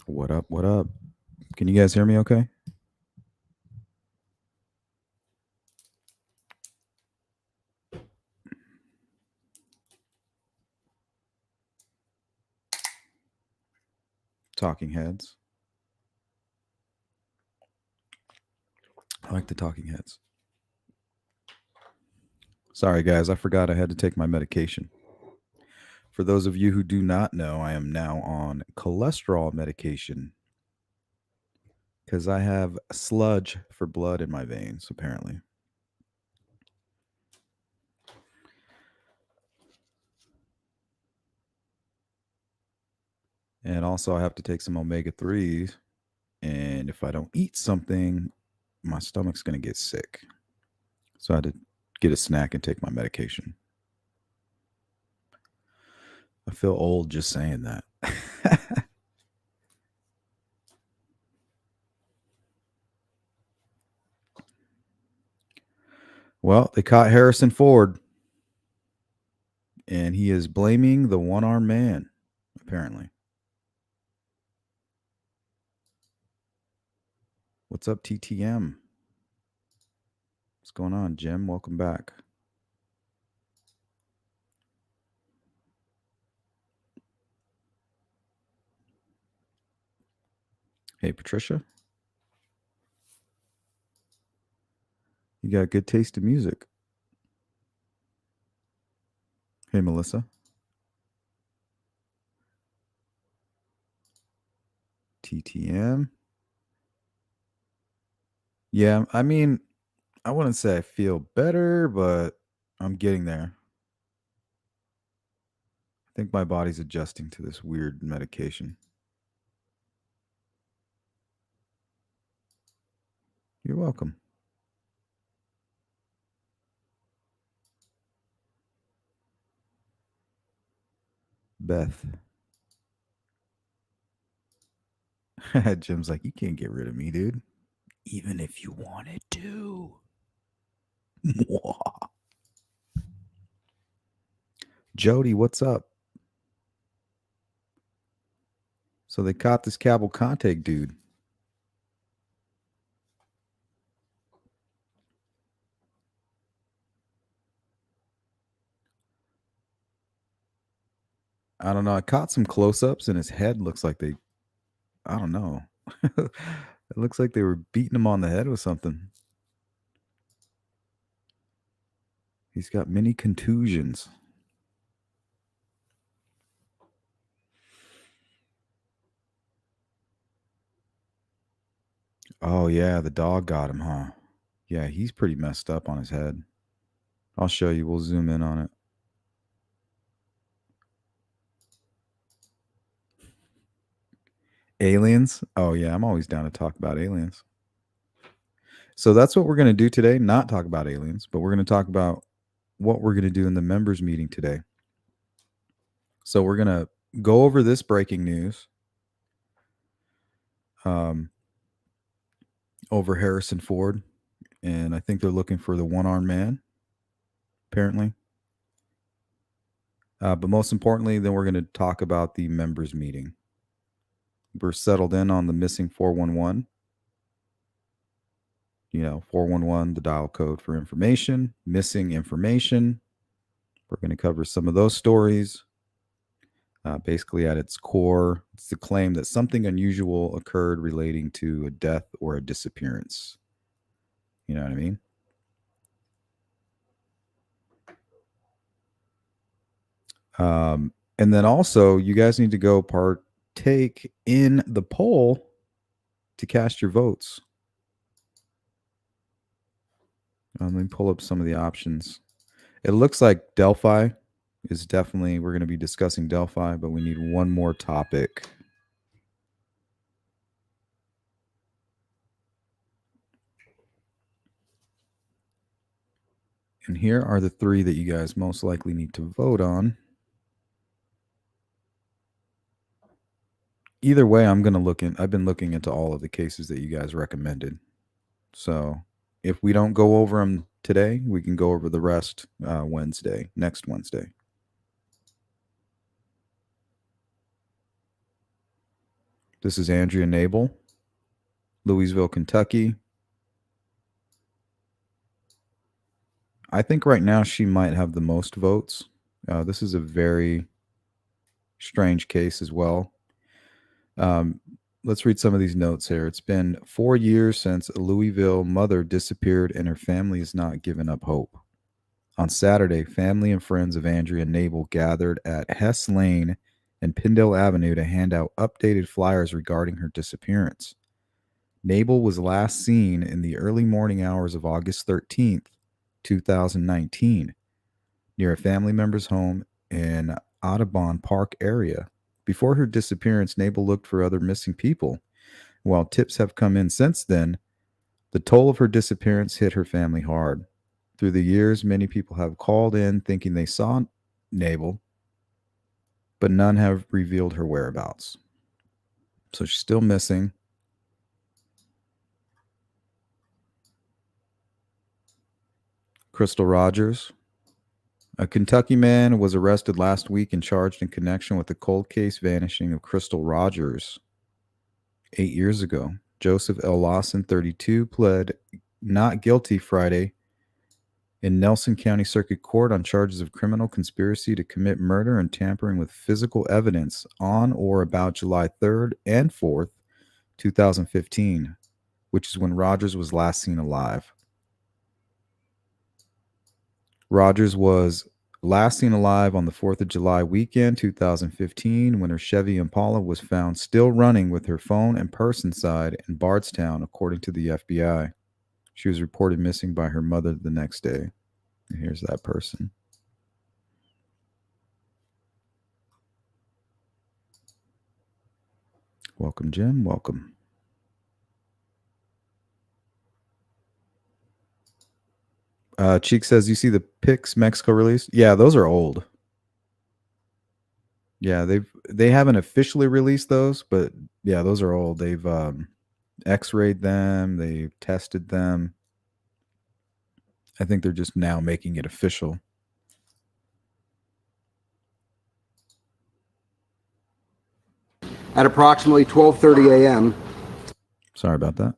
What up? What up? Can you guys hear me okay? Talking heads. I like the talking heads. Sorry, guys. I forgot I had to take my medication. For those of you who do not know, I am now on cholesterol medication because I have sludge for blood in my veins, apparently. And also, I have to take some omega 3s. And if I don't eat something, my stomach's going to get sick. So I had to get a snack and take my medication. I feel old just saying that. Well, they caught Harrison Ford, and he is blaming the one armed man, apparently. What's up, TTM? What's going on, Jim? Welcome back. Hey, Patricia. You got good taste in music. Hey, Melissa. TTM. Yeah, I mean, I wouldn't say I feel better, but I'm getting there. I think my body's adjusting to this weird medication. You're welcome. Beth. Jim's like, you can't get rid of me, dude. Even if you wanted to. Jody, what's up? So they caught this Cavalcante dude. I don't know. I caught some close-ups and his head looks like they I don't know. It looks like they were beating him on the head with something. He's got many contusions. Oh yeah, the dog got him, huh? Yeah, he's pretty messed up on his head. I'll show you. We'll zoom in on it. Aliens? Oh yeah, I'm always down to talk about aliens. So that's what we're going to do today, not talk about aliens, but we're going to talk about what we're going to do in the members meeting today. So we're going to go over this breaking news over Harrison Ford, and I think they're looking for the one-armed man, apparently. But most importantly, then we're going to talk about the members meeting. We're settled in on the missing 411. 411, the dial code for information, missing information. We're going to cover some of those stories. Basically, at its core, it's the claim that something unusual occurred relating to a death or a disappearance. You know what I mean? And then also, you guys need to go partake in the poll to cast your votes. Let me pull up some of the options. It looks like Delphi is definitely, we're going to be discussing Delphi, but we need one more topic. And here are the three that you guys most likely need to vote on. Either way, I've been looking into all of the cases that you guys recommended. So if we don't go over them today, we can go over the rest next Wednesday. This is Andrea Nabel, Louisville, Kentucky. I think right now she might have the most votes. This is a very strange case as well. Let's read some of these notes here. It's been 4 years since a Louisville mother disappeared and her family has not given up hope. On Saturday, family and friends of Andrea Nabel gathered at Hess Lane and Pindale Avenue to hand out updated flyers regarding her disappearance. Nabel was last seen in the early morning hours of August 13th, 2019, near a family member's home in Audubon Park area. Before her disappearance, Nabel looked for other missing people. While tips have come in since then, the toll of her disappearance hit her family hard. Through the years, many people have called in thinking they saw Nabel, but none have revealed her whereabouts. So she's still missing. Crystal Rogers. A Kentucky man was arrested last week and charged in connection with the cold case vanishing of Crystal Rogers 8 years ago. Joseph L. Lawson, 32, pled not guilty Friday in Nelson County Circuit Court on charges of criminal conspiracy to commit murder and tampering with physical evidence on or about July 3rd and 4th, 2015, which is when Rogers was last seen alive. Rogers was last seen alive on the 4th of July weekend, 2015, when her Chevy Impala was found still running with her phone and purse inside in Bardstown, according to the FBI. She was reported missing by her mother the next day. And here's that person. Welcome, Jim. Welcome. Cheek says, you see the pics Mexico released? Yeah, those are old. Yeah, they haven't officially released those, but yeah, those are old. They've X-rayed them, they tested them. I think they're just now making it official. At approximately 12:30 a.m. Sorry about that.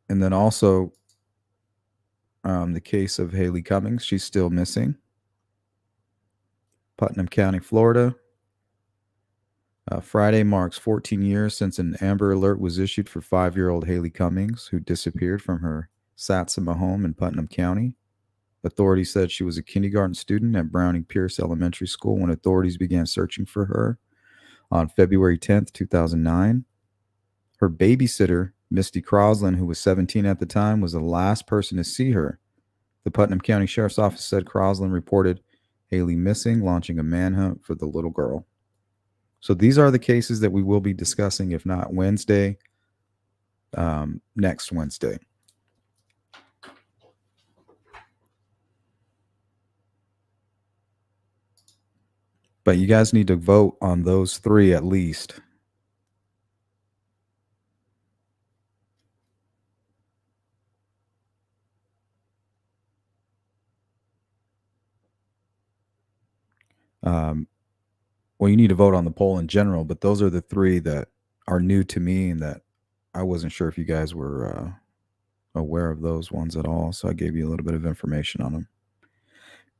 And then also the case of Haley Cummings, she's still missing. Putnam County, Florida. Friday marks 14 years since an Amber Alert was issued for 5-year-old Haley Cummings, who disappeared from her Satsuma home in Putnam County. Authorities said she was a kindergarten student at Browning Pierce Elementary School when authorities began searching for her on February 10th, 2009. Her babysitter, Misty Crosland, who was 17 at the time, was the last person to see her. The Putnam County Sheriff's Office said Crosland reported Haley missing, launching a manhunt for the little girl. So these are the cases that we will be discussing, if not Wednesday, next Wednesday. But you guys need to vote on those three at least. Well, you need to vote on the poll in general, but those are the three that are new to me and that I wasn't sure if you guys were aware of those ones at all. So I gave you a little bit of information on them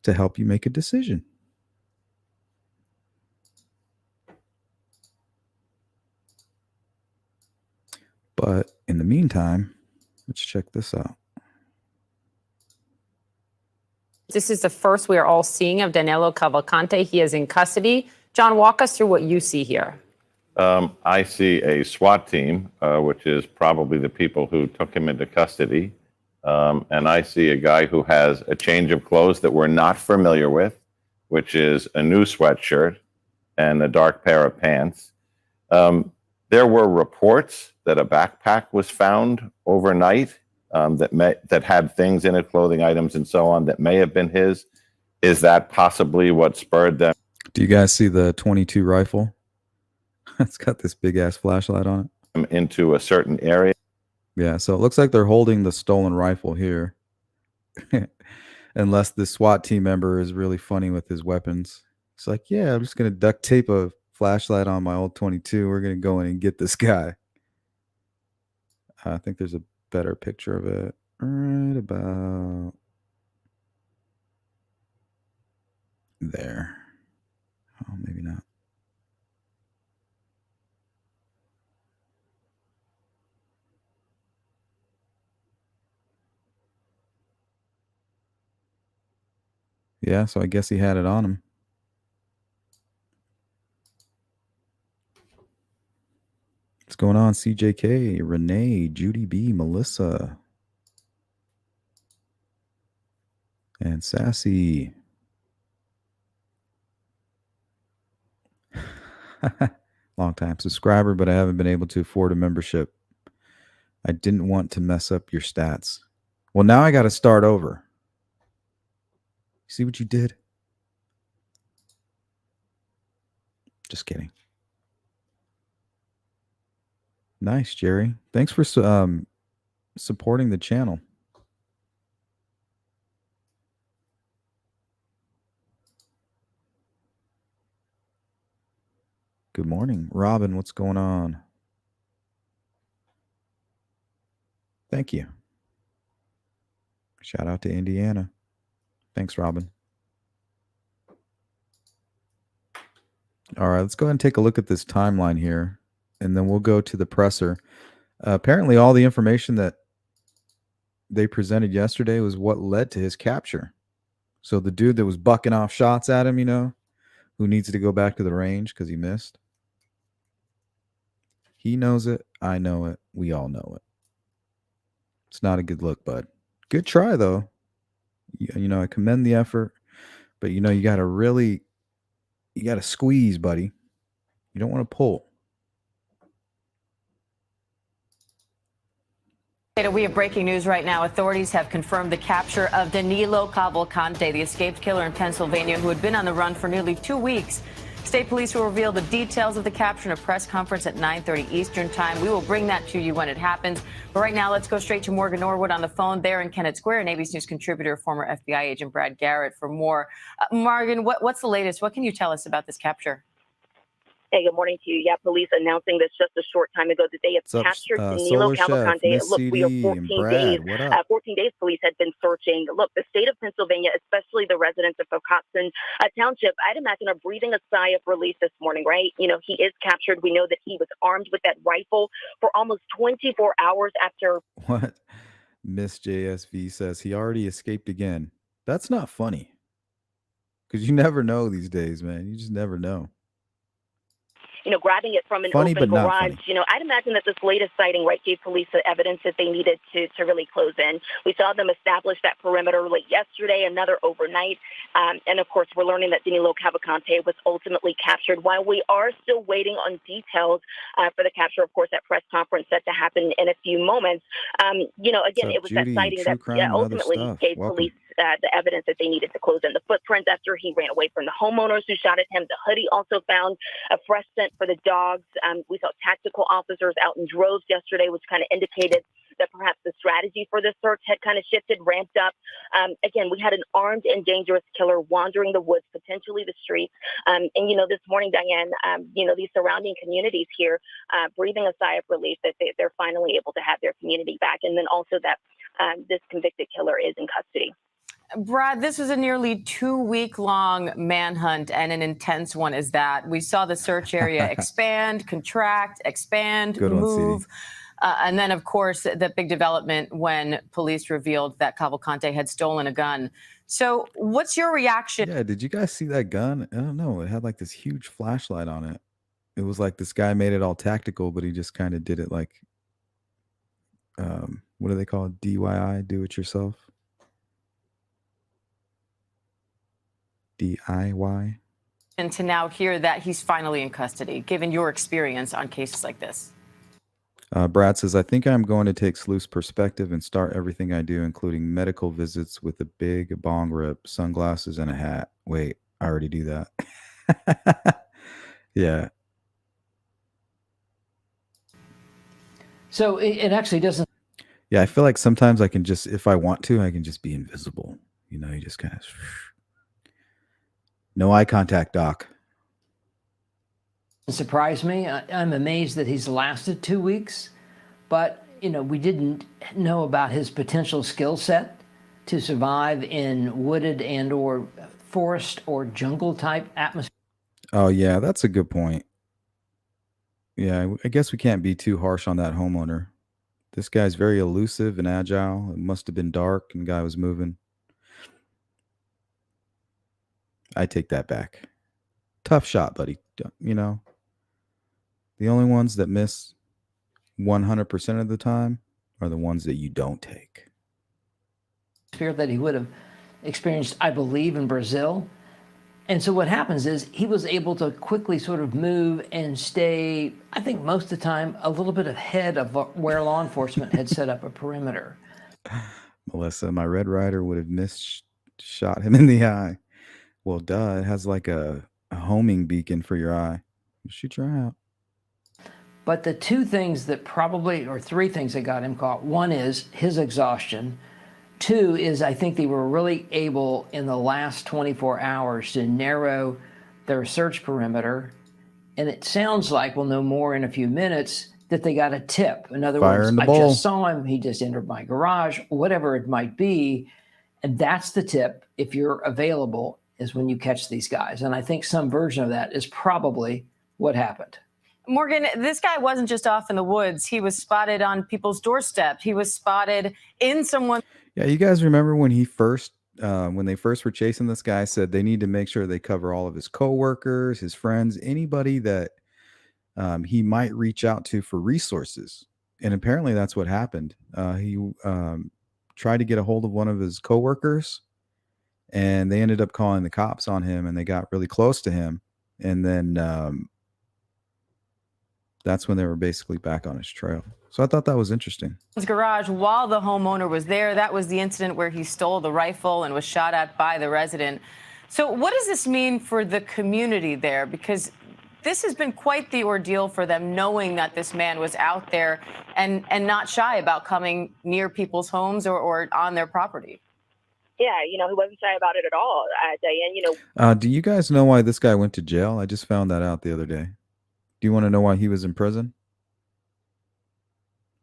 to help you make a decision. But in the meantime, let's check this out. This is the first we are all seeing of Danilo Cavalcante. He is in custody. John, walk us through what you see here. I see a SWAT team, which is probably the people who took him into custody. And I see a guy who has a change of clothes that we're not familiar with, which is a new sweatshirt and a dark pair of pants. There were reports that a backpack was found overnight that had things in it, clothing items and so on, that may have been his. Is that possibly what spurred them? Do you guys see the 22 rifle? It's got this big ass flashlight on it. Into a certain area. Yeah, so it looks like they're holding the stolen rifle here. Unless the SWAT team member is really funny with his weapons. He's like, yeah, I'm just going to duct tape a flashlight on my old 22. We're going to go in and get this guy. I think there's a better picture of it right about there. Oh, maybe not. Yeah, so I guess he had it on him. What's going on, CJK, Renee, Judy B, Melissa, and Sassy? Long time subscriber, but I haven't been able to afford a membership. I didn't want to mess up your stats. Well, now I got to start over. See what you did? Just kidding. Nice, Jerry. Thanks for supporting the channel. Good morning. Robin, what's going on? Thank you. Shout out to Indiana. Thanks, Robin. All right, let's go ahead and take a look at this timeline here, and then we'll go to the presser. Apparently, all the information that they presented yesterday was what led to his capture. So the dude that was bucking off shots at him, who needs to go back to the range because he missed. He knows it. I know it. We all know it. It's not a good look, bud. Good try, though. I commend the effort, but you got to squeeze, buddy. You don't want to pull. We have breaking news right now. Authorities have confirmed the capture of Danilo Cavalcante, the escaped killer in Pennsylvania who had been on the run for nearly 2 weeks. State police will reveal the details of the capture in a press conference at 9:30 Eastern time. We will bring that to you when it happens. But right now, let's go straight to Morgan Norwood on the phone there in Kennett Square, and ABC's News contributor, former FBI agent Brad Garrett, for more. Morgan, what's the latest? What can you tell us about this capture? Hey, good morning to you. Yeah, police announcing this just a short time ago that they have captured Danilo Cavalcante. Look, we are 14 days police had been searching. Look, the state of Pennsylvania, especially the residents of Pocatson Township, I'd imagine are breathing a sigh of relief this morning, right? He is captured. We know that he was armed with that rifle for almost 24 hours after. What? Miss JSV says he already escaped again. That's not funny. Because you never know these days, man. You just never know. Grabbing it from an open garage. I'd imagine that this latest sighting, right, gave police the evidence that they needed to really close in. We saw them establish that perimeter late yesterday, another overnight. And, of course, we're learning that Danilo Cavalcante was ultimately captured. While we are still waiting on details for the capture, of course, that press conference set to happen in a few moments. Again, it was Judy, that sighting that ultimately gave police the evidence that they needed to close in the footprints after he ran away from the homeowners who shot at him. The hoodie also found a fresh scent for the dogs. We saw tactical officers out in droves yesterday, which kind of indicated that perhaps the strategy for this search had kind of shifted, ramped up. Again, we had an armed and dangerous killer wandering the woods, potentially the streets. And, this morning, Diane, these surrounding communities here breathing a sigh of relief that they're finally able to have their community back. And then also that this convicted killer is in custody. Brad, this was a nearly 2-week-long manhunt, and an intense one is that. We saw the search area expand, contract, expand, move. And then, of course, the big development when police revealed that Cavalcante had stolen a gun. So what's your reaction? Yeah, did you guys see that gun? I don't know. It had like this huge flashlight on it. It was like this guy made it all tactical, but he just kind of did it like, what do they call it? DIY, do it yourself. DIY. And to now hear that he's finally in custody, given your experience on cases like this. Brad says, I think I'm going to take Sleuth's perspective and start everything I do, including medical visits with a big bong rip, sunglasses, and a hat. Wait, I already do that. Yeah. So it actually doesn't. Yeah, I feel like sometimes I can just, if I want to, I can just be invisible. You just kind of. No eye contact, Doc. Surprised me. I'm amazed that he's lasted 2 weeks, but we didn't know about his potential skill set to survive in wooded and or forest or jungle type atmosphere. Oh yeah, that's a good point. Yeah, I guess we can't be too harsh on that homeowner. This guy's very elusive and agile. It must have been dark and the guy was moving. I take that back. Tough shot, buddy. The only ones that miss 100% of the time are the ones that you don't take. That he would have experienced, I believe, in Brazil. And so what happens is he was able to quickly sort of move and stay, I think most of the time, a little bit ahead of where law enforcement had set up a perimeter. Melissa, my Red Ryder would have shot him in the eye. Well, duh, it has like a homing beacon for your eye. Shoot your eye out. But the two things that probably, or three things that got him caught, one is his exhaustion. Two is I think they were really able in the last 24 hours to narrow their search perimeter. And it sounds like we'll know more in a few minutes that they got a tip. In other words, I just saw him. He just entered my garage, whatever it might be. And that's the tip, if you're available, is when you catch these guys. And I think some version of that is probably what happened. Morgan, this guy wasn't just off in the woods. He was spotted on people's doorsteps. He was spotted in someone. Yeah, you guys remember when he first, when they first were chasing this guy, said they need to make sure they cover all of his coworkers, his friends, anybody that he might reach out to for resources. And apparently that's what happened. He tried to get a hold of one of his coworkers, and they ended up calling the cops on him, and they got really close to him. And then that's when they were basically back on his trail. So I thought that was interesting. His garage while the homeowner was there. That was the incident where he stole the rifle and was shot at by the resident. So what does this mean for the community there? Because this has been quite the ordeal for them, knowing that this man was out there and not shy about coming near people's homes or on their property. Yeah, he wasn't shy about it at all, Diane. Do you guys know why this guy went to jail? I just found that out the other day. Do you want to know why he was in prison?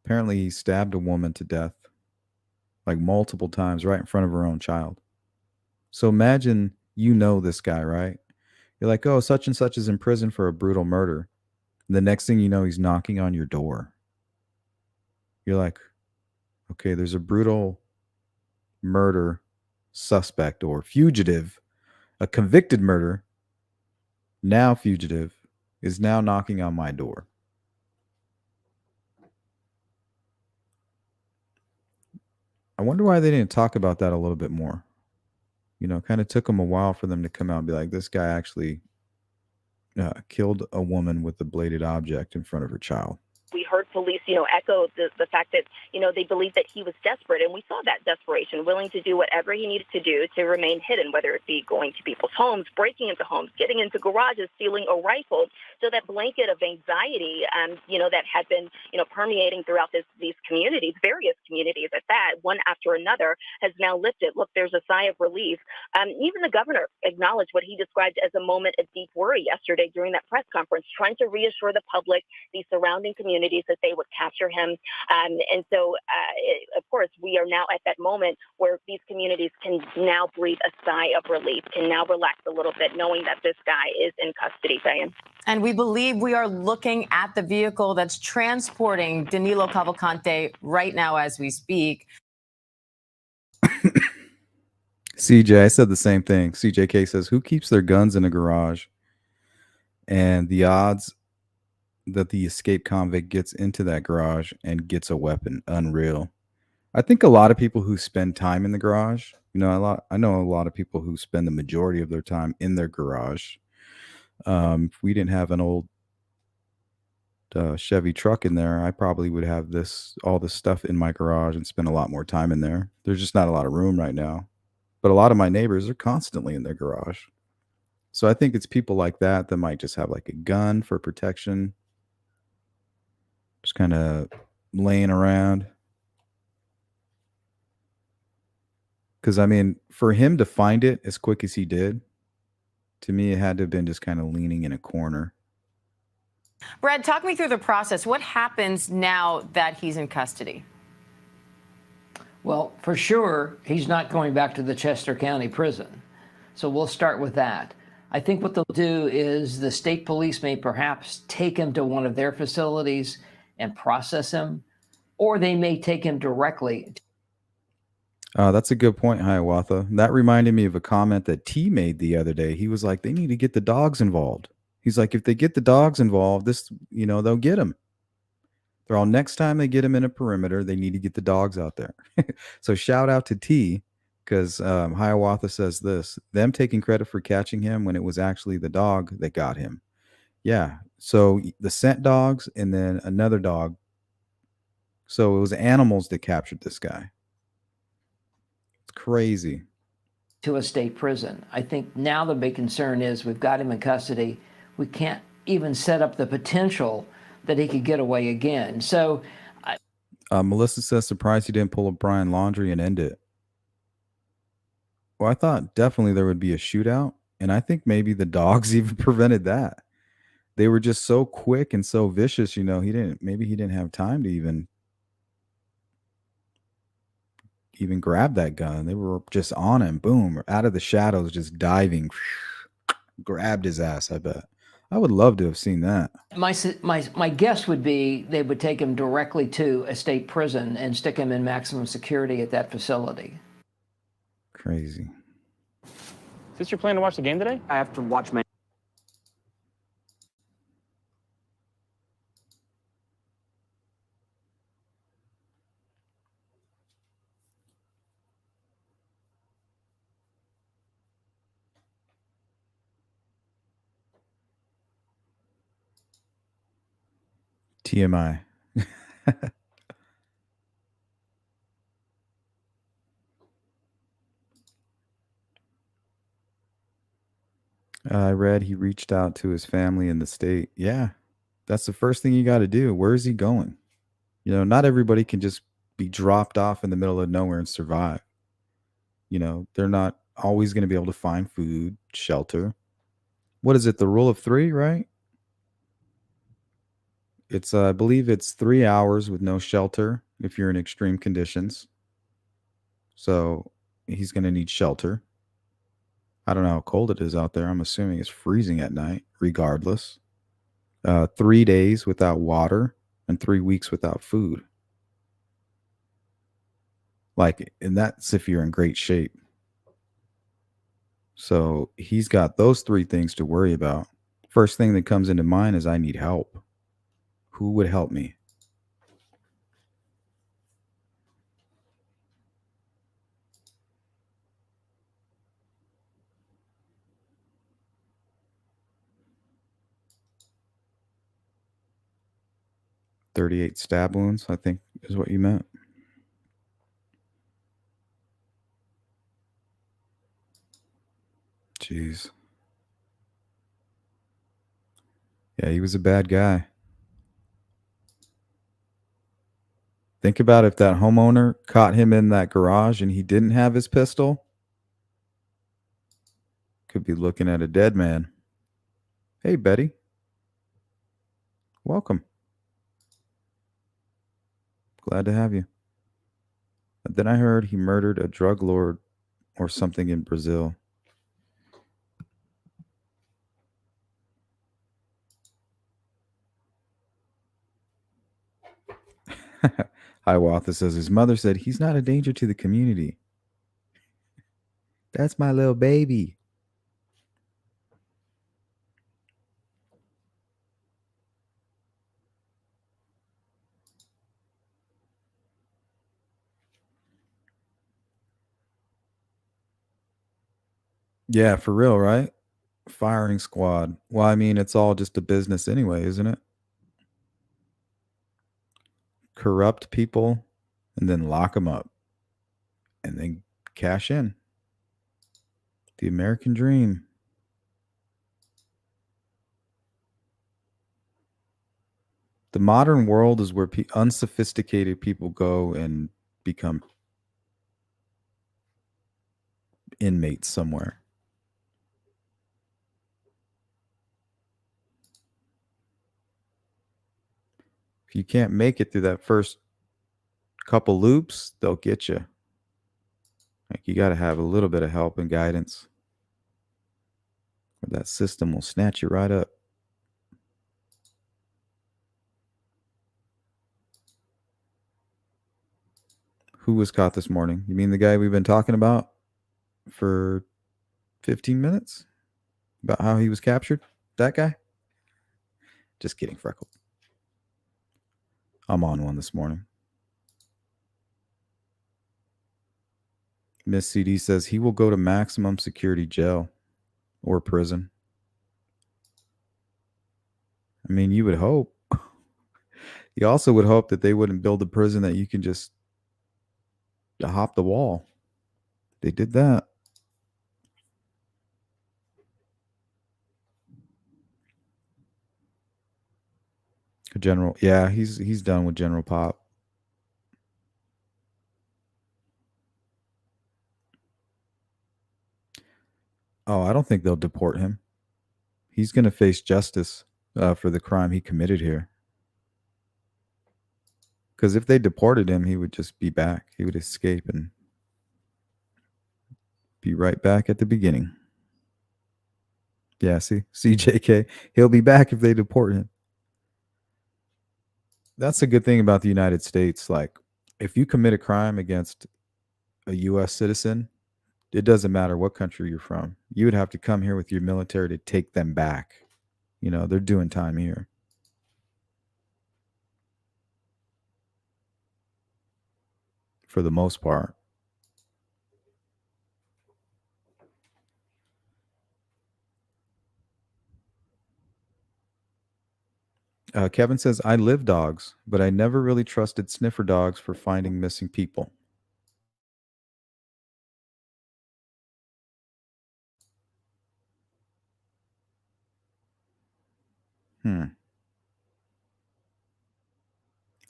Apparently, he stabbed a woman to death, like multiple times, right in front of her own child. So imagine this guy, right? You're like, oh, such and such is in prison for a brutal murder. And the next thing you know, he's knocking on your door. You're like, okay, there's a brutal murder suspect or fugitive, a convicted murder, now fugitive, is now knocking on my door. I wonder why they didn't talk about that a little bit more. Kind of took them a while for them to come out and be like, this guy actually killed a woman with a bladed object in front of her child. We heard police, echo the fact that, they believed that he was desperate. And we saw that desperation, willing to do whatever he needed to do to remain hidden, whether it be going to people's homes, breaking into homes, getting into garages, stealing a rifle. So that blanket of anxiety, that had been, permeating throughout these communities, various communities at that, one after another, has now lifted. Look, there's a sigh of relief. Even the governor acknowledged what he described as a moment of deep worry yesterday during that press conference, trying to reassure the public, the surrounding communities, that they would capture him. And so, of course, we are now at that moment where these communities can now breathe a sigh of relief, can now relax a little bit, knowing that this guy is in custody, Diane. And we believe we are looking at the vehicle that's transporting Danilo Cavalcante right now as we speak. CJ, I said the same thing. CJK says, who keeps their guns in a garage? And the odds that the escaped convict gets into that garage and gets a weapon, unreal. I think a lot of people who spend time in the garage, I know a lot of people who spend the majority of their time in their garage. If we didn't have an old Chevy truck in there, I probably would have all this stuff in my garage and spend a lot more time in there. There's just not a lot of room right now. But a lot of my neighbors are constantly in their garage. So I think it's people like that might just have like a gun for protection, just kind of laying around. Because, for him to find it as quick as he did, To me, it had to have been just kind of leaning in a corner. Brad, talk me through the process. What happens now that he's in custody? Well, for sure, he's not going back to the Chester County Prison. So we'll start with that. I think what they'll do is the state police may perhaps take him to one of their facilities and process him, or they may take him directly. That's a good point, Hiawatha. That reminded me of a comment that T made the other day. He was like, they need to get the dogs involved. He's like, if they get the dogs involved, they'll get them. They're all, next time they get him in a perimeter, they need to get the dogs out there. So shout out to T, because Hiawatha says this, them taking credit for catching him when it was actually the dog that got him. Yeah. So the scent dogs and then another dog. So it was animals that captured this guy. It's crazy. To a state prison. I think now the big concern is we've got him in custody. We can't even set up the potential that he could get away again. So Melissa says, surprised he didn't pull a Brian Laundrie and end it. Well, I thought definitely there would be a shootout, and I think maybe the dogs even prevented that. They were just so quick and so vicious, he didn't have time to even grab that gun. They were just on him, boom, out of the shadows, just diving, grabbed his ass. I bet. I would love to have seen that. My guess would be they would take him directly to a state prison and stick him in maximum security at that facility. Crazy. Is this your plan to watch the game today? I have to watch my. TMI. I read he reached out to his family in the state. Yeah, that's the first thing you got to do. Where is he going? Not everybody can just be dropped off in the middle of nowhere and survive. They're not always going to be able to find food, shelter. What is it? The rule of 3, right? It's, I believe it's 3 hours with no shelter if you're in extreme conditions. So he's going to need shelter. I don't know how cold it is out there. I'm assuming it's freezing at night, regardless. 3 days without water and 3 weeks without food. And that's if you're in great shape. So he's got those 3 things to worry about. First thing that comes into mind is I need help. Who would help me? "38 stab wounds," I think is what you meant. Jeez. Yeah, he was a bad guy. Think about if that homeowner caught him in that garage and he didn't have his pistol. Could be looking at a dead man. Hey, Betty. Welcome. Glad to have you. But then I heard he murdered a drug lord or something in Brazil. Hiawatha says his mother said he's not a danger to the community. That's my little baby. Yeah, for real, right? Firing squad. Well, I mean, it's all just a business anyway, isn't it? Corrupt people and then lock them up and then cash in. The American dream. The modern world is where unsophisticated people go and become inmates somewhere. If you can't make it through that first couple loops, they'll get you. Like, you got to have a little bit of help and guidance, or that system will snatch you right up. Who was caught this morning? You mean the guy we've been talking about for 15 minutes? About how he was captured? That guy? Just kidding, Freckle. I'm on one this morning. Miss CD says he will go to maximum security jail or prison. I mean, you would hope. You also would hope that they wouldn't build a prison that you can just hop the wall. They did that. General, yeah, he's done with General Pop. Oh, I don't think they'll deport him. He's going to face justice for the crime he committed here. Because if they deported him, he would just be back. He would escape and be right back at the beginning. Yeah, see, JK, he'll be back if they deport him. That's a good thing about the United States. Like, if you commit a crime against a U.S. citizen, it doesn't matter what country you're from. You would have to come here with your military to take them back. You know, they're doing time here. For the most part. Kevin says, I live dogs, but I never really trusted sniffer dogs for finding missing people. I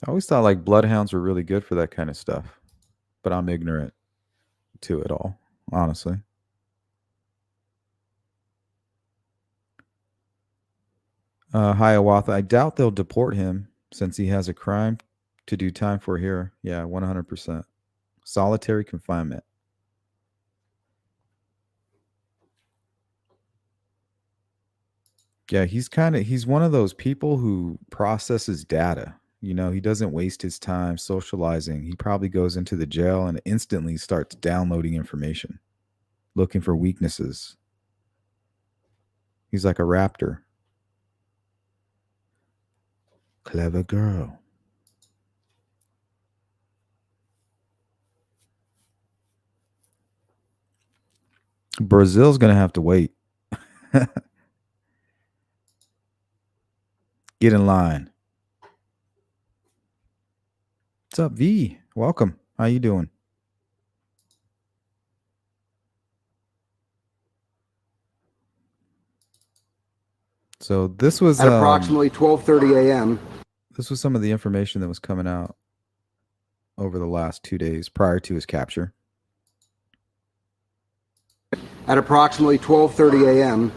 always thought like bloodhounds were really good for that kind of stuff, but I'm ignorant to it all, honestly. Hiawatha, I doubt they'll deport him since he has a crime to do time for here. Yeah, 100%. Solitary confinement. Yeah, he's one of those people who processes data. You know, he doesn't waste his time socializing. He probably goes into the jail and instantly starts downloading information, looking for weaknesses. He's like a raptor. Clever girl. Brazil's going to have to wait. Get in line. What's up, V? Welcome. How you doing? So this was at approximately 12:30 a.m. This was some of the information that was coming out over the last 2 days prior to his capture. At approximately 12:30 a.m.,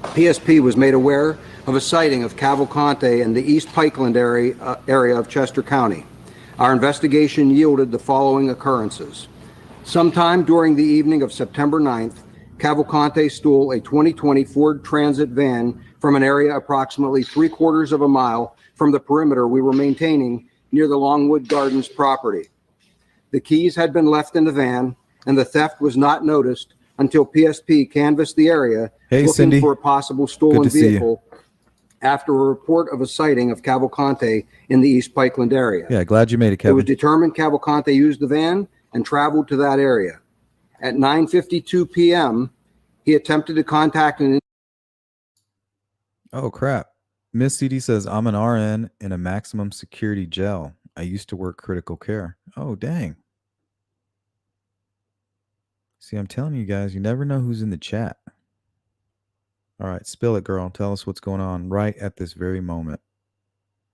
PSP was made aware of a sighting of Cavalcante in the East Pikeland area of Chester County. Our investigation yielded the following occurrences. Sometime during the evening of September 9th, Cavalcante stole a 2020 Ford Transit van from an area approximately 3/4 of a mile from the perimeter we were maintaining near the Longwood Gardens property. The keys had been left in the van, and the theft was not noticed until PSP canvassed the area looking Cindy. for a possible stolen vehicle after a report of a sighting of Cavalcante in the East Pikeland area. Yeah, glad you made it, Kevin. It was determined Cavalcante used the van and traveled to that area. At 9:52 p.m., he attempted to contact an... Oh, crap. Miss CD says, I'm an RN in a maximum security jail. I used to work critical care. Oh, dang. See, I'm telling you guys, you never know who's in the chat. All right, spill it, girl. Tell us what's going on right at this very moment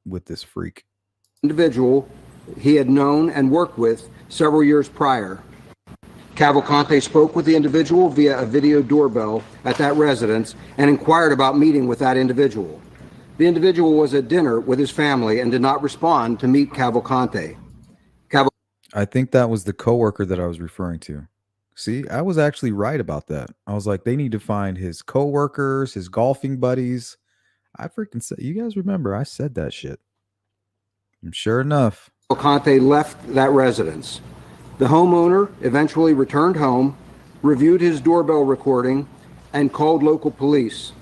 with this freak. Individual he had known and worked with several years prior. Cavalcante spoke with the individual via a video doorbell at that residence and inquired about meeting with that individual. The individual was at dinner with his family and did not respond to meet Cavalcante. I think that was the coworker that I was referring to. See, I was actually right about that. I was like, they need to find his coworkers, his golfing buddies. I freaking said, you guys remember, I said that shit. And sure enough, Cavalcante left that residence. The homeowner eventually returned home, reviewed his doorbell recording, and called local police.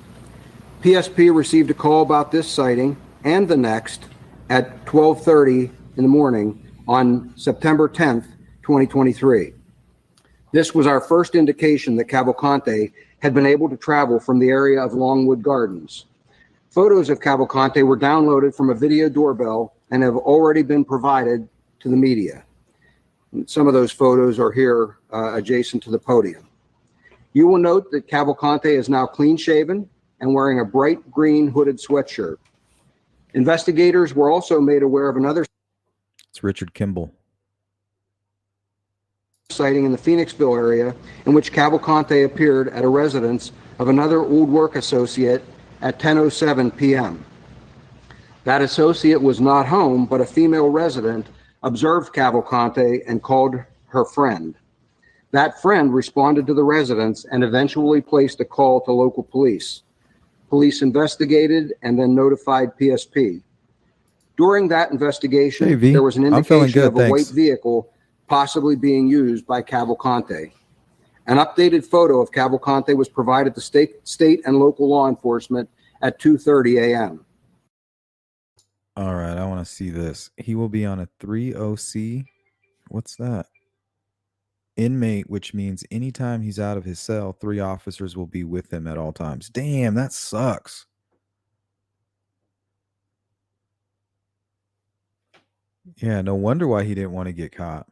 PSP received a call about this sighting and the next at 12:30 in the morning on September 10th, 2023. This was our first indication that Cavalcante had been able to travel from the area of Longwood Gardens. Photos of Cavalcante were downloaded from a video doorbell and have already been provided to the media. Some of those photos are here adjacent to the podium. You will note that Cavalcante is now clean-shaven and wearing a bright green hooded sweatshirt. Investigators were also made aware of another it's Richard Kimball sighting in the Phoenixville area in which Cavalcante appeared at a residence of another old work associate at 10:07 p.m. That associate was not home, but a female resident observed Cavalcante and called her friend. That friend responded to the residence and eventually placed a call to local police. Police investigated and then notified PSP. During that investigation, Hey, V. there was an I'm feeling indication good, of a white thanks. vehicle possibly being used by Cavalcante. An updated photo of Cavalcante was provided to state and local law enforcement at 2:30 a.m. All right, I want to see this. He will be on a 3OC. What's that? Inmate, which means anytime he's out of his cell, 3 officers will be with him at all times. Damn, that sucks. Yeah, no wonder why he didn't want to get caught.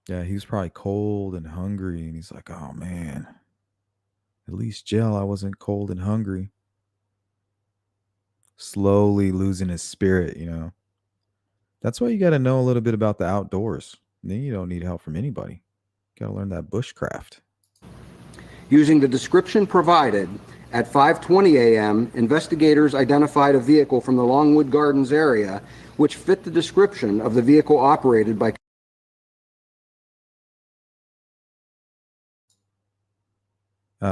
Yeah, he was probably cold and hungry, and he's like, oh man, at least jail I wasn't cold and hungry. Slowly losing his spirit, you know. That's why you got to know a little bit about the outdoors. Then you don't need help from anybody. Got to learn that bushcraft. Using the description provided, at 5:20 a.m., investigators identified a vehicle from the Longwood Gardens area which fit the description of the vehicle operated by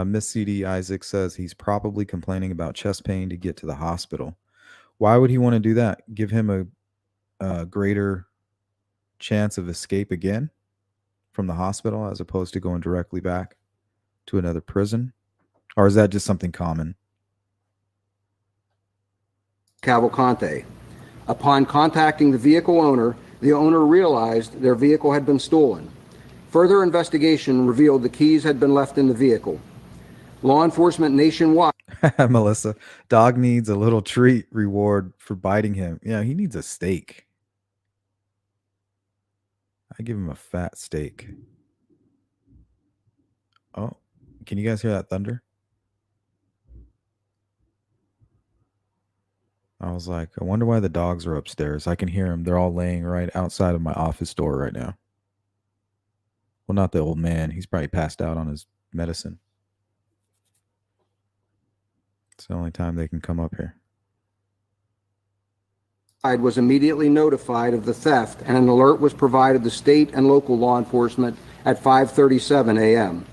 Miss C.D. Isaac says he's probably complaining about chest pain to get to the hospital. Why would he want to do that? Give him a greater chance of escape again from the hospital as opposed to going directly back to another prison? Or is that just something common? Cavalcante. Upon contacting the vehicle owner, the owner realized their vehicle had been stolen. Further investigation revealed the keys had been left in the vehicle. Law enforcement nationwide. Melissa, dog needs a little treat reward for biting him. Yeah, he needs a steak. I give him a fat steak. Oh, can you guys hear that thunder? I was like, I wonder why the dogs are upstairs. I can hear them. They're all laying right outside of my office door right now. Well, not the old man. He's probably passed out on his medicine. It's the only time they can come up here. Was immediately notified of the theft, and an alert was provided to state and local law enforcement at 5:37 a.m.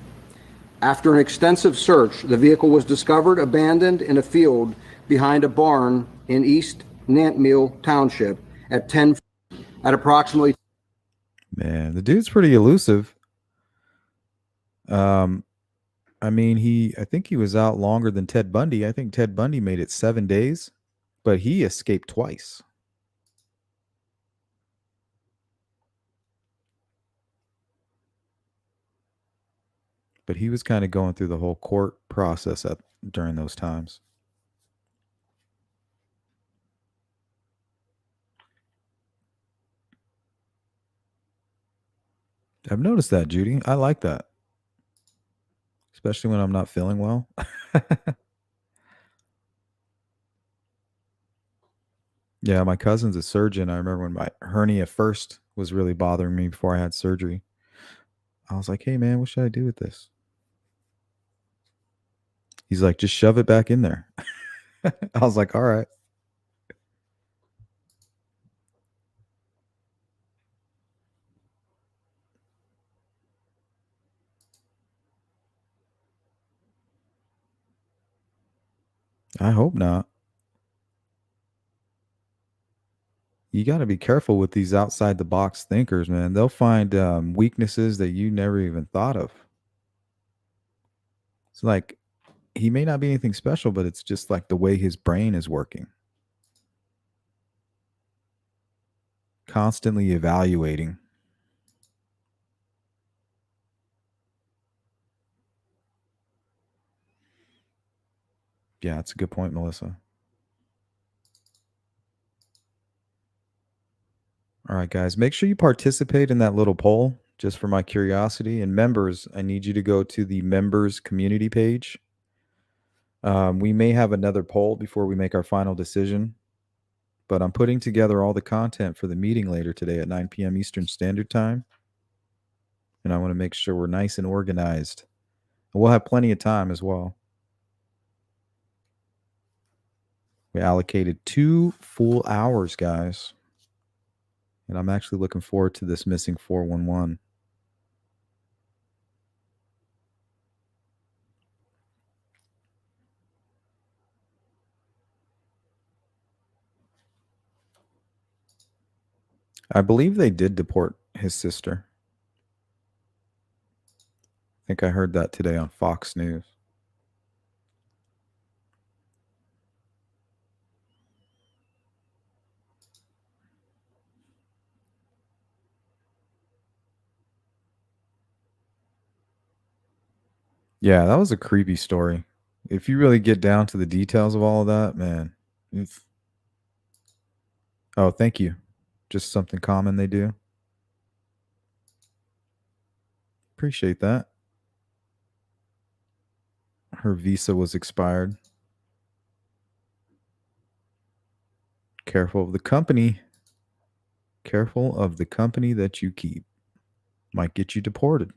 After an extensive search, the vehicle was discovered abandoned in a field behind a barn in East Nantmeal Township at approximately. Man, the dude's pretty elusive. I mean, I think he was out longer than Ted Bundy. I think Ted Bundy made it 7 days, but he escaped twice. But he was kind of going through the whole court process during those times. I've noticed that, Judy. I like that. Especially when I'm not feeling well. Yeah, my cousin's a surgeon. I remember when my hernia first was really bothering me before I had surgery. I was like, hey, man, what should I do with this? He's like, just shove it back in there. I was like, all right. I hope not. You got to be careful with these outside the box thinkers, man. They'll find weaknesses that you never even thought of. It's like he may not be anything special, but it's just like the way his brain is working. Constantly evaluating. Yeah, that's a good point, Melissa. All right, guys, make sure you participate in that little poll just for my curiosity. And members, I need you to go to the members community page. We may have another poll before we make our final decision, but I'm putting together all the content for the meeting later today at 9 p.m. Eastern Standard Time. And I want to make sure we're nice and organized. And we'll have plenty of time as well. We allocated 2 full hours, guys. And I'm actually looking forward to this missing 411. I believe they did deport his sister. I think I heard that today on Fox News. Yeah, that was a creepy story. If you really get down to the details of all of that, man. Oh, thank you. Just something common they do. Appreciate that. Her visa was expired. Careful of the company. Careful of the company that you keep. Might get you deported.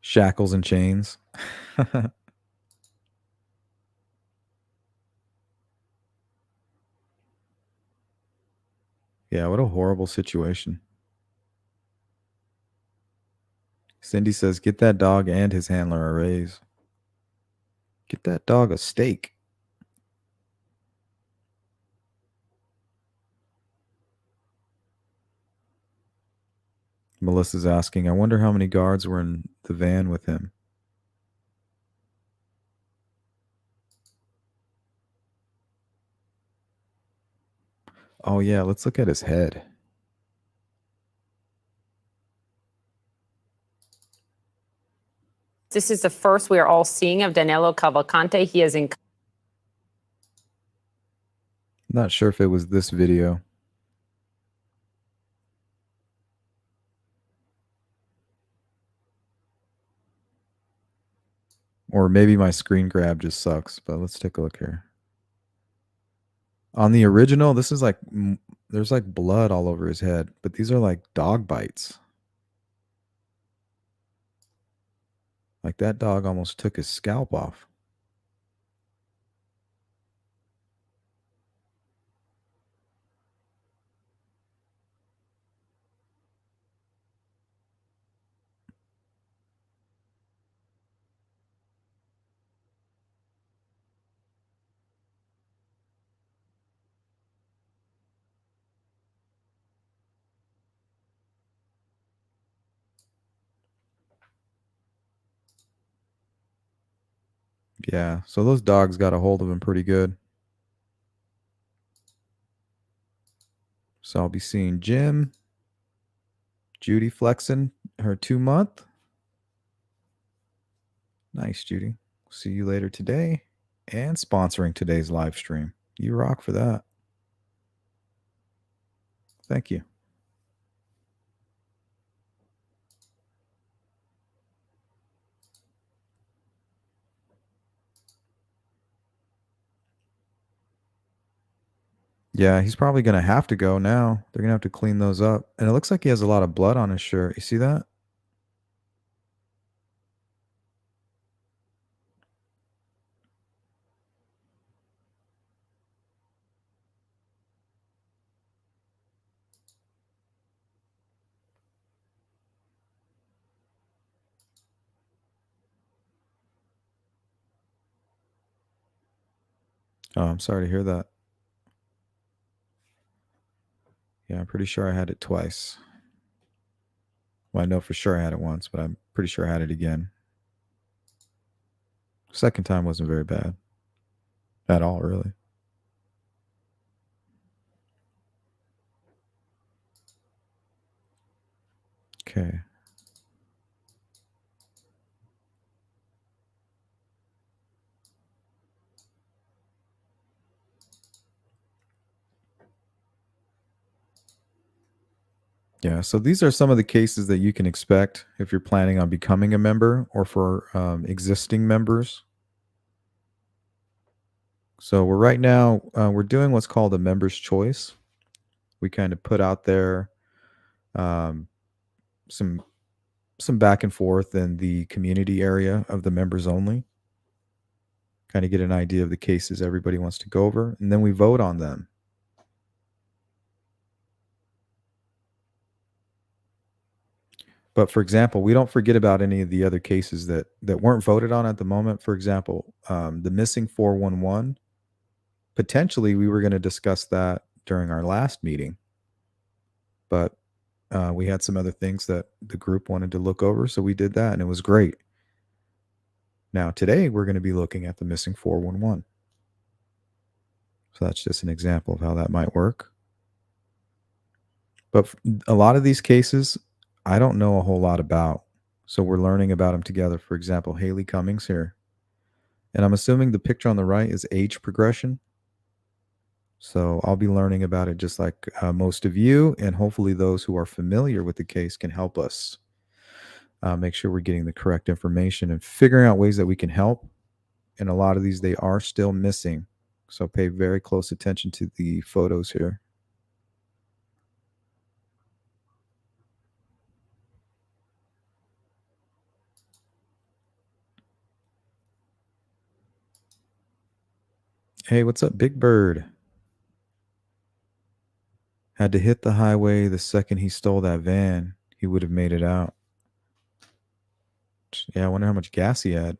Shackles and chains. Yeah, what a horrible situation. Cindy says, get that dog and his handler a raise. Get that dog a steak. Melissa's asking, I wonder how many guards were in the van with him. Oh, yeah, let's look at his head. This is the first we are all seeing of Danilo Cavalcante. He is in. Not sure if it was this video. Or maybe my screen grab just sucks, but let's take a look here. On the original, this is like, there's like blood all over his head, but these are like dog bites. Like that dog almost took his scalp off. Yeah, so those dogs got a hold of him pretty good. So I'll be seeing Jim, Judy flexing her 2-month. Nice, Judy. See you later today and sponsoring today's live stream. You rock for that. Thank you. Yeah, he's probably going to have to go now. They're going to have to clean those up. And it looks like he has a lot of blood on his shirt. You see that? Oh, I'm sorry to hear that. Yeah, I'm pretty sure I had it twice. Well, I know for sure I had it once, but I'm pretty sure I had it again. Second time wasn't very bad. At all, really. Okay. Yeah, so these are some of the cases that you can expect if you're planning on becoming a member or for existing members. So we're right now we're doing what's called a member's choice. We kind of put out there um, some back and forth in the community area of the members only. Kind of get an idea of the cases everybody wants to go over, and then we vote on them. But for example, we don't forget about any of the other cases that weren't voted on at the moment. For example, the missing 411. Potentially, we were going to discuss that during our last meeting, but we had some other things that the group wanted to look over, so we did that, and it was great. Now, today, we're going to be looking at the missing 411. So that's just an example of how that might work. But a lot of these cases, I don't know a whole lot about. So we're learning about them together. For example, Haley Cummings here. And I'm assuming the picture on the right is age progression. So I'll be learning about it just like most of you. And hopefully those who are familiar with the case can help us make sure we're getting the correct information and figuring out ways that we can help. And a lot of these, they are still missing. So pay very close attention to the photos here. Hey, what's up, Big Bird? Had to hit the highway the second he stole that van. He would have made it out. Yeah, I wonder how much gas he had.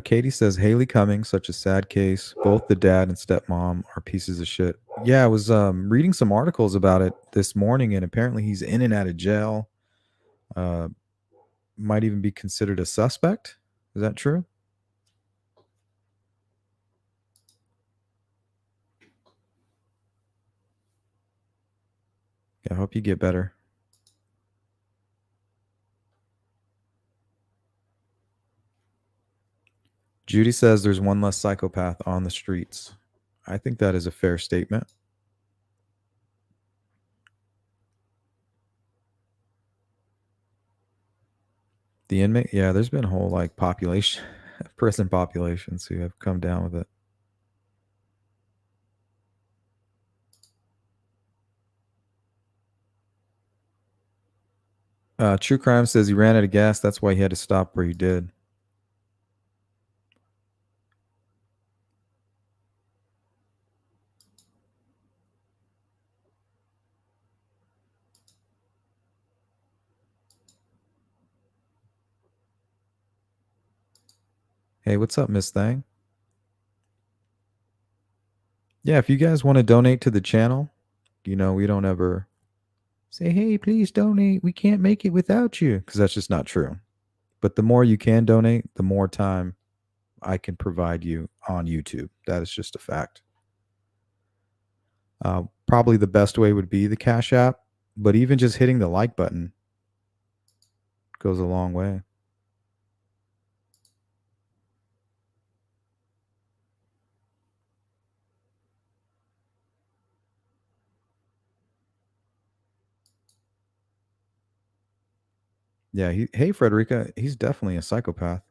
Katie says Haley Cummings, such a sad case. Both the dad and stepmom are pieces of shit. Yeah, I was reading some articles about it this morning, and apparently he's in and out of jail. Might even be considered a suspect. Is that true? Yeah, I hope you get better. Judy says there's one less psychopath on the streets. I think that is a fair statement. The inmate, yeah, there's been a whole like population, prison populations who have come down with it. True Crime says he ran out of gas. That's why he had to stop where he did. Hey, what's up, Miss Thang? Yeah, if you guys want to donate to the channel, we don't ever say, hey, please donate. We can't make it without you, because that's just not true. But the more you can donate, the more time I can provide you on YouTube. That is just a fact. Probably the best way would be the Cash App, but even just hitting the like button goes a long way. Yeah. Hey, Frederica, he's definitely a psychopath.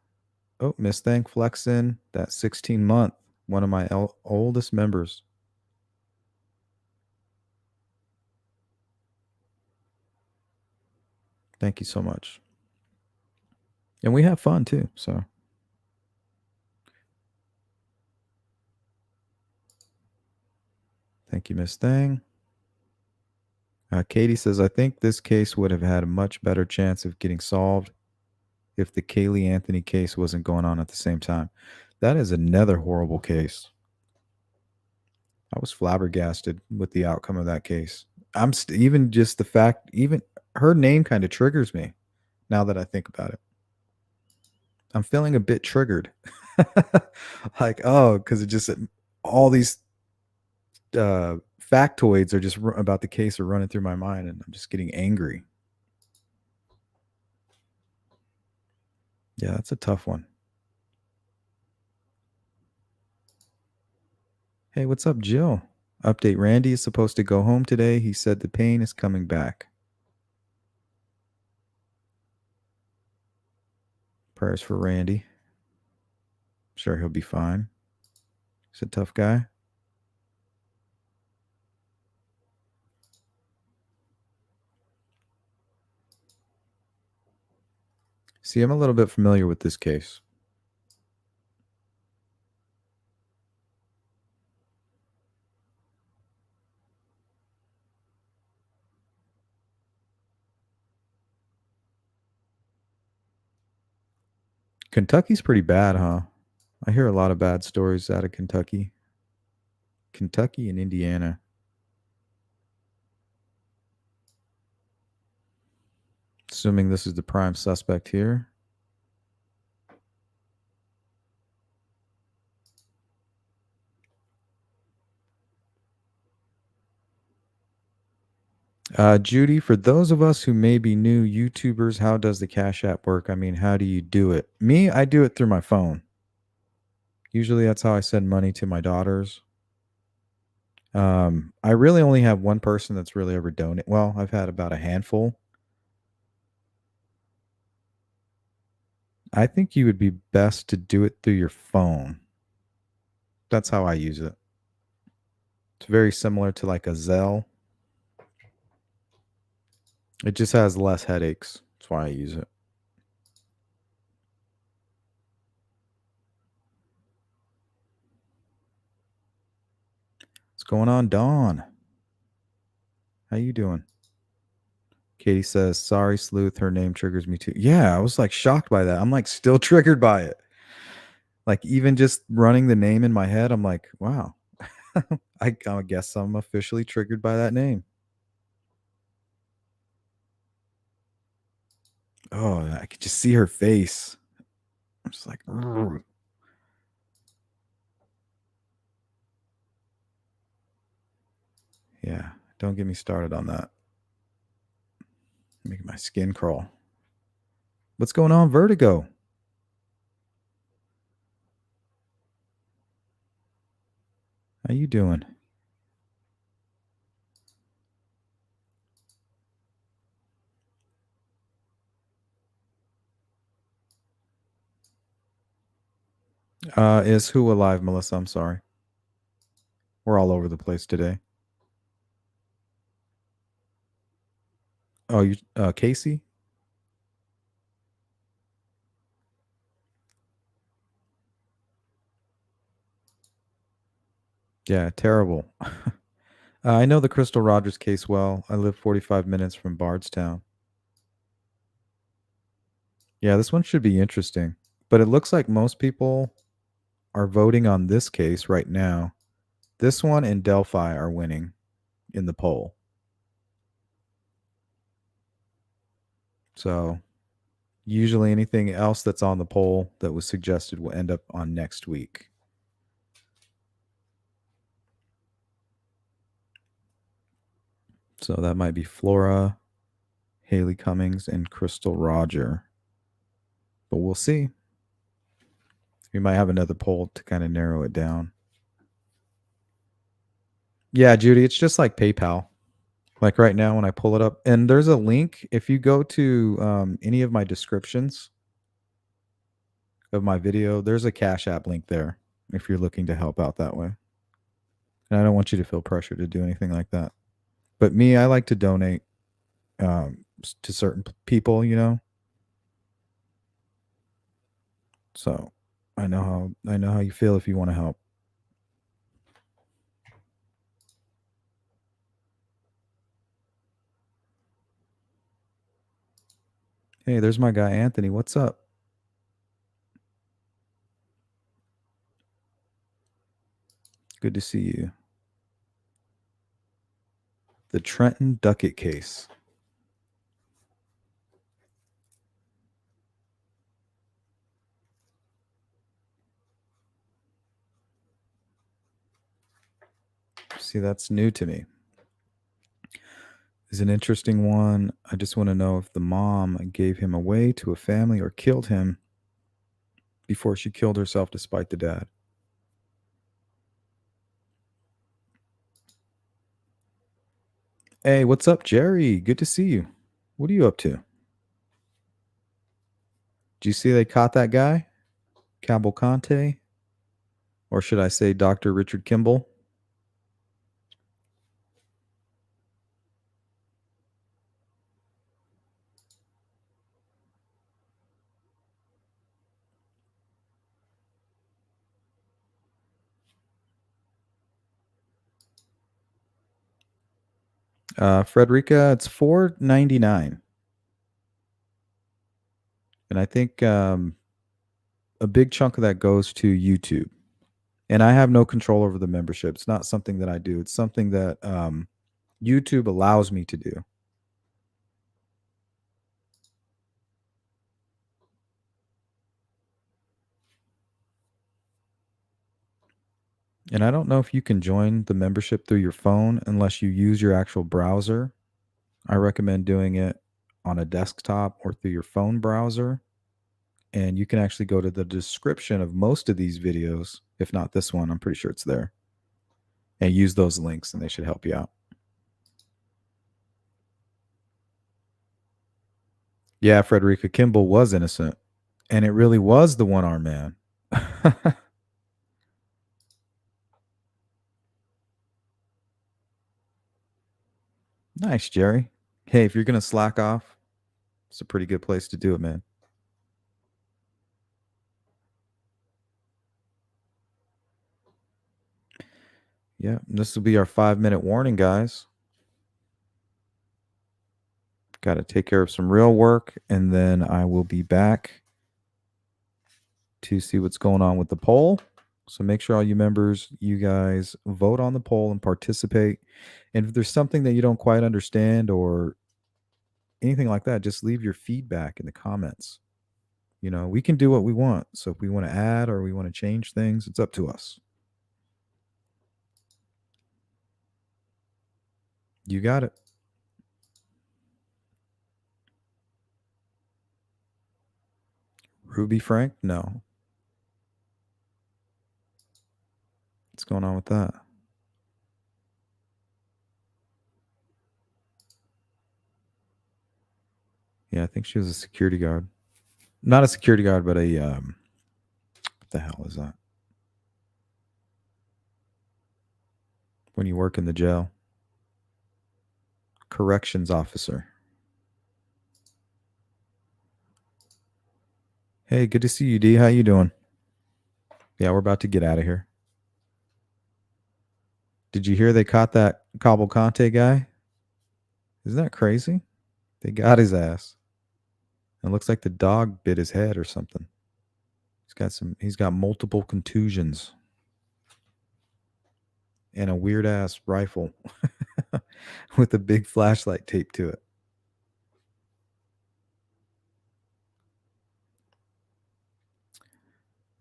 Oh, Miss Thang flexing that 16-month, one of my oldest members. Thank you so much. And we have fun too. So thank you, Miss Thang. Katie says, I think this case would have had a much better chance of getting solved if the Kaylee Anthony case wasn't going on at the same time. That is another horrible case. I was flabbergasted with the outcome of that case. Even just the fact, even her name kind of triggers me now that I think about it. I'm feeling a bit triggered. Like, oh, because it just all these factoids are just about the case are running through my mind, and I'm just getting angry. Yeah, that's a tough one. Hey, what's up, Jill? Update, Randy is supposed to go home today. He said the pain is coming back. Prayers for Randy. I'm sure he'll be fine. He's a tough guy. See, I'm a little bit familiar with this case. Kentucky's pretty bad, huh? I hear a lot of bad stories out of Kentucky. Kentucky and Indiana. Assuming this is the prime suspect here. Judy, for those of us who may be new YouTubers, how does the Cash App work? I mean, how do you do it? Me, I do it through my phone. Usually that's how I send money to my daughters. I really only have one person that's really ever donated. Well, I've had about a handful. I think you would be best to do it through your phone. That's how I use it. It's very similar to like a Zelle. It just has less headaches. That's why I use it. What's going on, Dawn? How you doing? Katie says, sorry, Sleuth, her name triggers me too. Yeah, I was like shocked by that. I'm like still triggered by it. Like even just running the name in my head, I'm like, wow. I guess I'm officially triggered by that name. Oh, I could just see her face. I'm just like, "Ugh." Yeah, don't get me started on that. Making my skin crawl. What's going on, Vertigo? How you doing? Is who alive, Melissa? I'm sorry. We're all over the place today. Oh, you Casey? Yeah, terrible. I know the Crystal Rogers case well. I live 45 minutes from Bardstown. Yeah, this one should be interesting. But it looks like most people are voting on this case right now. This one and Delphi are winning in the poll. So usually anything else that's on the poll that was suggested will end up on next week. So that might be Flora, Haley Cummings, and Crystal Roger. But we'll see. We might have another poll to kind of narrow it down. Yeah, Judy, it's just like PayPal. Like right now when I pull it up, and there's a link. If you go to any of my descriptions of my video, there's a Cash App link there if you're looking to help out that way. And I don't want you to feel pressure to do anything like that. But me, I like to donate to certain people, you know. So I know how you feel if you want to help. Hey, there's my guy Anthony. What's up? Good to see you. The Trenton Duckett case. See, that's new to me. Is an interesting one. I just want to know if the mom gave him away to a family or killed him before she killed herself despite the dad. Hey, what's up, Jerry? Good to see you. What are you up to? Do you see they caught that guy? Cavalcante? Or should I say Dr. Richard Kimball? Frederica, it's $4.99. And I think a big chunk of that goes to YouTube. And I have no control over the membership. It's not something that I do. It's something that YouTube allows me to do. And I don't know if you can join the membership through your phone unless you use your actual browser. I recommend doing it on a desktop or through your phone browser. And you can actually go to the description of most of these videos, if not this one, I'm pretty sure it's there, and use those links and they should help you out. Yeah, Frederica Kimball was innocent. And it really was the one-armed man. Nice, Jerry. Hey, if you're going to slack off, it's a pretty good place to do it, man. Yeah, this will be our 5-minute warning, guys. Got to take care of some real work, and then I will be back to see what's going on with the poll. So make sure all you members, you guys vote on the poll and participate. And if there's something that you don't quite understand or anything like that, just leave your feedback in the comments. You know, we can do what we want. So if we want to add or we want to change things, it's up to us. You got it. Ruby Frank? No. What's going on with that? Yeah, I think she was a security guard. Not a security guard, but a what the hell is that? When you work in the jail. Corrections officer. Hey, good to see you, D. How you doing? Yeah, we're about to get out of here. Did you hear they caught that Cavalcante guy? Isn't that crazy? They got his ass. It looks like the dog bit his head or something. He's got multiple contusions. And a weird ass rifle with a big flashlight taped to it.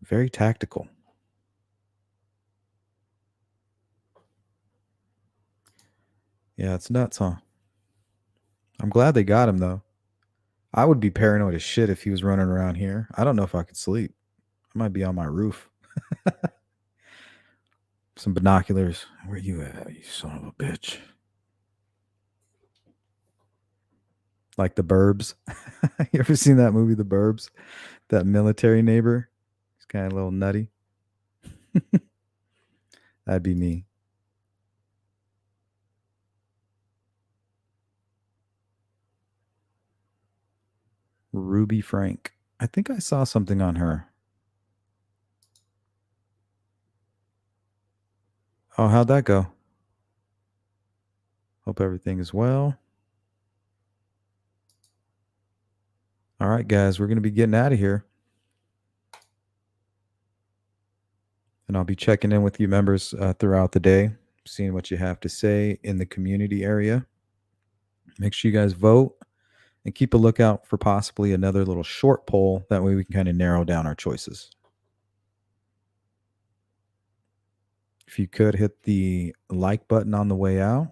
Very tactical. Yeah, it's nuts, huh? I'm glad they got him, though. I would be paranoid as shit if he was running around here. I don't know if I could sleep. I might be on my roof. Some binoculars. Where you at, you son of a bitch? Like The Burbs. You ever seen that movie, The Burbs? That military neighbor. He's kind of a little nutty. That'd be me. Ruby Frank. I think I saw something on her. Oh, how'd that go? Hope everything is well. All right, guys, we're going to be getting out of here. And I'll be checking in with you members throughout the day, seeing what you have to say in the community area. Make sure you guys vote and keep a lookout for possibly another little short poll. That way we can kind of narrow down our choices. If you could hit the like button on the way out.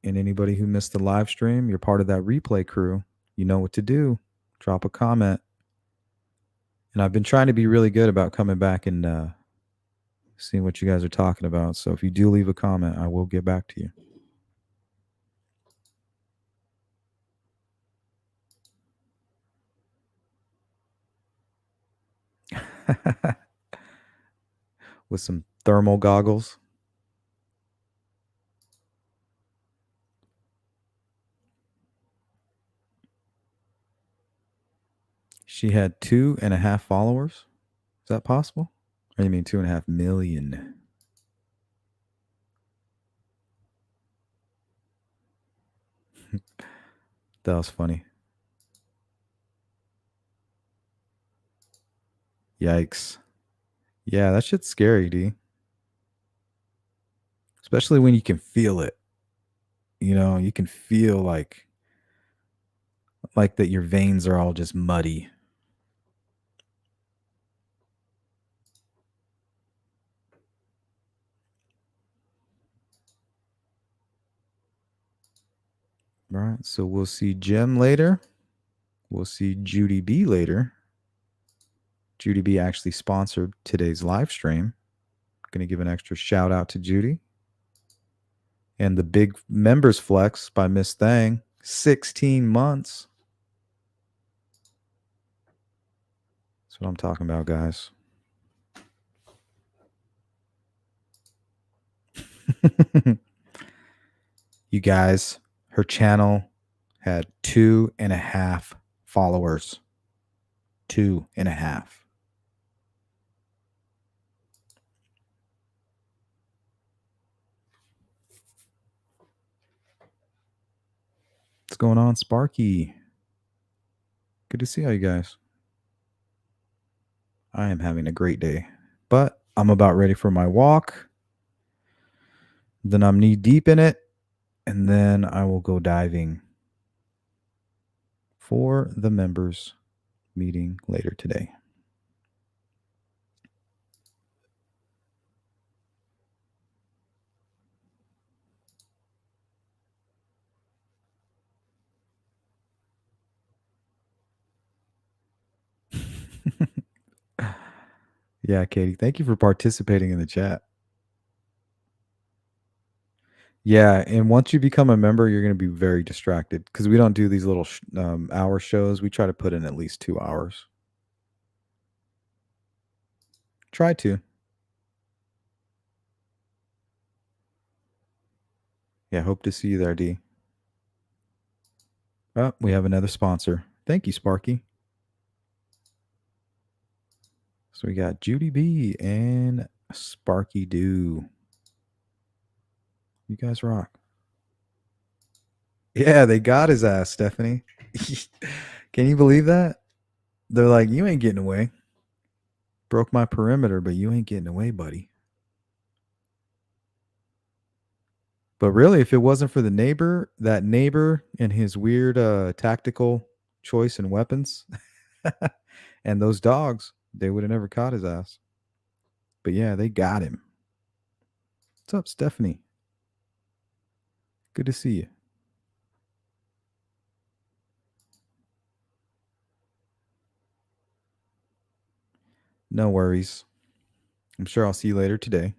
And anybody who missed the live stream, you're part of that replay crew. You know what to do. Drop a comment. And I've been trying to be really good about coming back and seeing what you guys are talking about. So if you do leave a comment, I will get back to you. With some thermal goggles. She had 2.5 followers. Is that possible? Or you mean 2.5 million? That was funny. Yikes. Yeah, that shit's scary, D. Especially when you can feel it. You know, you can feel like that your veins are all just muddy. All right, so we'll see Jim later. We'll see Judy B later. Judy B actually sponsored today's live stream. Going to give an extra shout out to Judy. And the big members flex by Miss Thang, 16 months. That's what I'm talking about, guys. You guys, her channel had 2.5 followers. 2.5. What's going on, Sparky? Good to see all you guys. I am having a great day, but I'm about ready for my walk. Then I'm knee deep in it, and then I will go diving for the members meeting later today. Yeah, Katie, thank you for participating in the chat. Yeah, and once you become a member, you're going to be very distracted because we don't do these little hour shows. We try to put in at least 2 hours. Try to. Yeah, hope to see you there, D. Oh, we have another sponsor. Thank you, Sparky. So we got Judy B and Sparky Doo. You guys rock. Yeah, they got his ass, Stephanie. Can you believe that? They're like, you ain't getting away. Broke my perimeter, but you ain't getting away, buddy. But really, if it wasn't for that neighbor and his weird tactical choice in weapons and those dogs, they would have never caught his ass. But yeah, they got him. What's up, Stephanie? Good to see you. No worries. I'm sure I'll see you later today.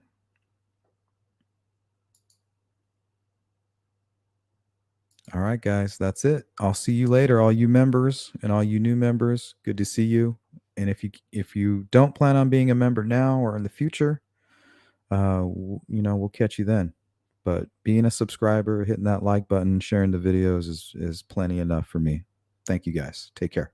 All right, guys, that's it. I'll see you later, all you members and all you new members. Good to see you. And if you don't plan on being a member now or in the future, we'll catch you then. But being a subscriber, hitting that like button, sharing the videos is plenty enough for me. Thank you guys. Take care.